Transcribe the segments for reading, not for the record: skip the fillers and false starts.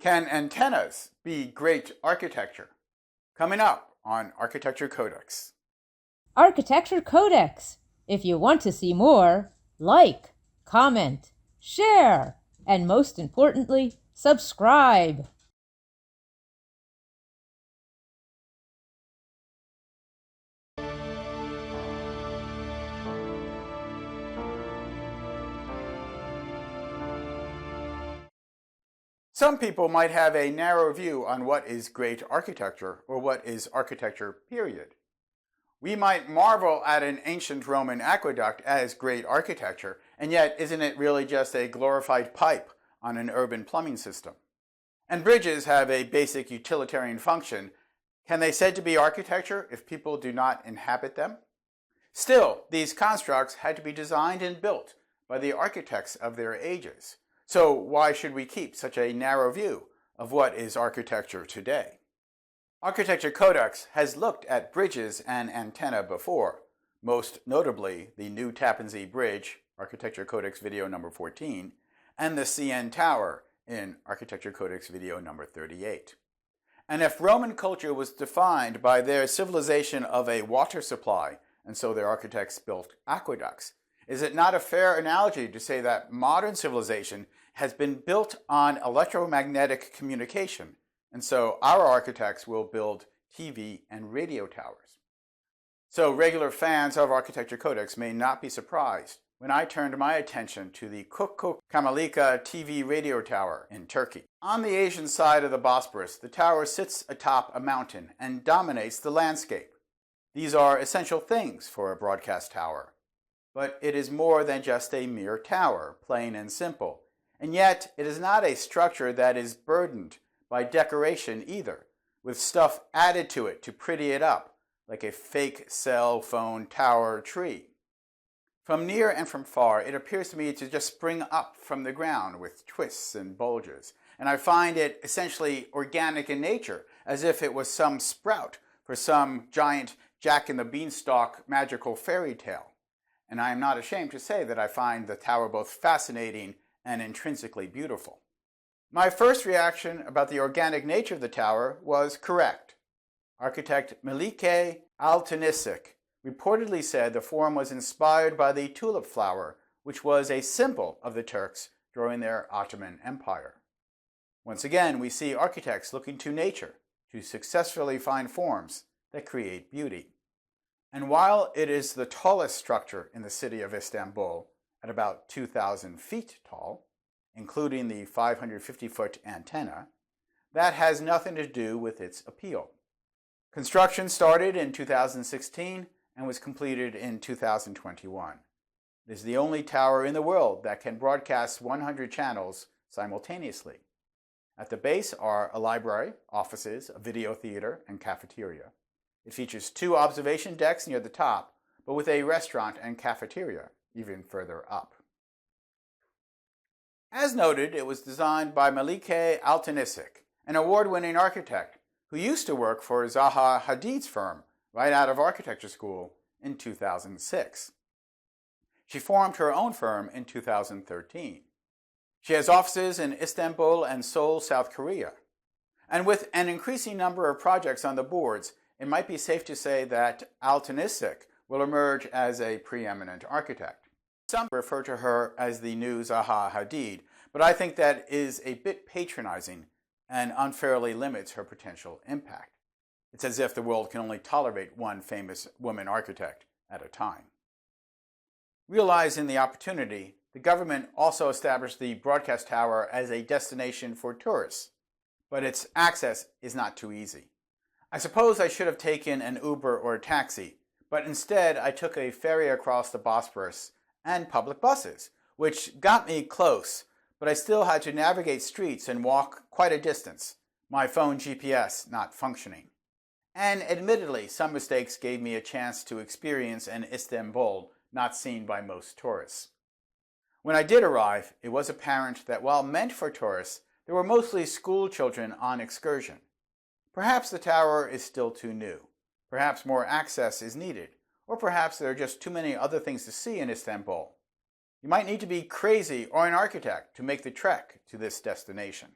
Can antennas be great architecture? Coming up on Architecture CodeX. Architecture CodeX. If you want to see more, like, comment, share, and most importantly, subscribe. Some people might have a narrow view on what is great architecture or what is architecture, period. We might marvel at an ancient Roman aqueduct as great architecture, and yet isn't it really just a glorified pipe on an urban plumbing system? And bridges have a basic utilitarian function. Can they be said to be architecture if people do not inhabit them? Still, these constructs had to be designed and built by the architects of their ages. So why should we keep such a narrow view of what is architecture today? Architecture CodeX has looked at bridges and antenna before, most notably the new Tappan Zee Bridge, Architecture CodeX video number 14, and the CN Tower in Architecture CodeX video number 38. And if Roman culture was defined by their civilization of a water supply, and so their architects built aqueducts, is it not a fair analogy to say that modern civilization has been built on electromagnetic communication, and so our architects will build TV and radio towers? So regular fans of Architecture CodeX may not be surprised when I turned my attention to the Küçük Çamlıca TV radio tower in Turkey. On the Asian side of the Bosporus, the tower sits atop a mountain and dominates the landscape. These are essential things for a broadcast tower. But it is more than just a mere tower, plain and simple. And yet, it is not a structure that is burdened by decoration either, with stuff added to it to pretty it up, like a fake cell phone tower tree. From near and from far, it appears to me to just spring up from the ground with twists and bulges, and I find it essentially organic in nature, as if it was some sprout for some giant Jack and the Beanstalk magical fairy tale. And I am not ashamed to say that I find the tower both fascinating and intrinsically beautiful. My first reaction about the organic nature of the tower was correct. Architect Melike Altınışık reportedly said the form was inspired by the tulip flower, which was a symbol of the Turks during their Ottoman Empire. Once again, we see architects looking to nature to successfully find forms that create beauty. And while it is the tallest structure in the city of Istanbul, at about 2,000 feet tall, including the 550-foot antenna, that has nothing to do with its appeal. Construction started in 2016 and was completed in 2021. It is the only tower in the world that can broadcast 100 channels simultaneously. At the base are a library, offices, a video theater, and cafeteria. It features 2 observation decks near the top, but with a restaurant and cafeteria even further up. As noted, it was designed by Melike Altınışık, an award-winning architect who used to work for Zaha Hadid's firm right out of architecture school in 2006. She formed her own firm in 2013. She has offices in Istanbul and Seoul, South Korea. And with an increasing number of projects on the boards, it might be safe to say that Altınışık will emerge as a preeminent architect. Some refer to her as the new Zaha Hadid, but I think that is a bit patronizing and unfairly limits her potential impact. It's as if the world can only tolerate one famous woman architect at a time. Realizing the opportunity, the government also established the broadcast tower as a destination for tourists, but its access is not too easy. I suppose I should have taken an Uber or a taxi, but instead I took a ferry across the Bosporus and public buses, which got me close, but I still had to navigate streets and walk quite a distance, my phone GPS not functioning. And admittedly, some mistakes gave me a chance to experience an Istanbul not seen by most tourists. When I did arrive, it was apparent that while meant for tourists, there were mostly school children on excursion. Perhaps the tower is still too new. Perhaps more access is needed. Or perhaps there are just too many other things to see in Istanbul. You might need to be crazy or an architect to make the trek to this destination.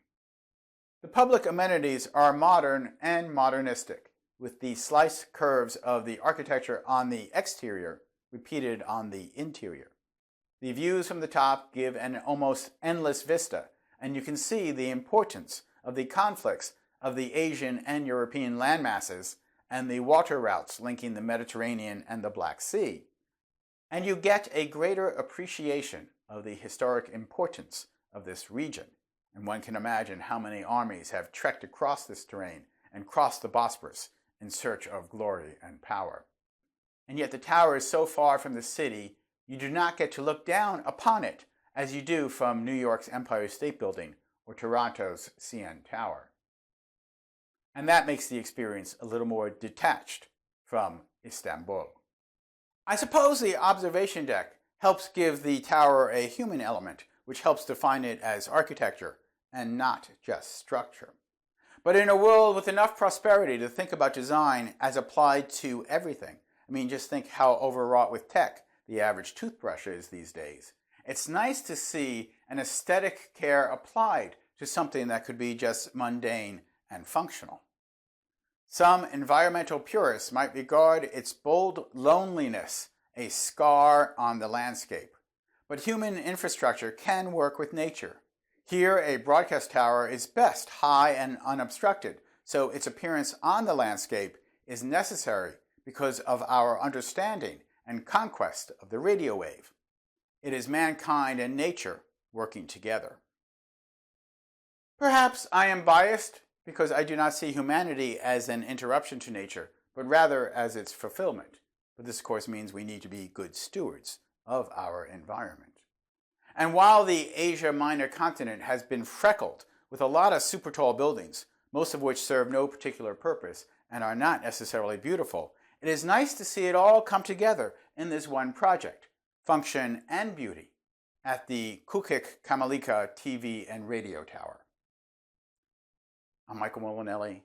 The public amenities are modern and modernistic, with the slice curves of the architecture on the exterior repeated on the interior. The views from the top give an almost endless vista, and you can see the importance of the conflicts of the Asian and European landmasses and the water routes linking the Mediterranean and the Black Sea. And you get a greater appreciation of the historic importance of this region. And one can imagine how many armies have trekked across this terrain and crossed the Bosporus in search of glory and power. And yet the tower is so far from the city, you do not get to look down upon it as you do from New York's Empire State Building or Toronto's CN Tower. And that makes the experience a little more detached from Istanbul. I suppose the observation deck helps give the tower a human element, which helps define it as architecture and not just structure. But in a world with enough prosperity to think about design as applied to everything, I mean, just think how overwrought with tech the average toothbrush is these days. It's nice to see an aesthetic care applied to something that could be just mundane and functional. Some environmental purists might regard its bold loneliness a scar on the landscape. But human infrastructure can work with nature. Here, a broadcast tower is best high and unobstructed, so its appearance on the landscape is necessary because of our understanding and conquest of the radio wave. It is mankind and nature working together. Perhaps I am biased because I do not see humanity as an interruption to nature, but rather as its fulfillment. But this, of course, means we need to be good stewards of our environment. And while the Asia Minor continent has been freckled with a lot of super tall buildings, most of which serve no particular purpose and are not necessarily beautiful, it is nice to see it all come together in this one project, function and beauty, at the Küçük Çamlıca TV and Radio Tower. I'm Michael Molinelli,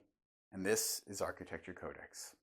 and this is Architecture Codex.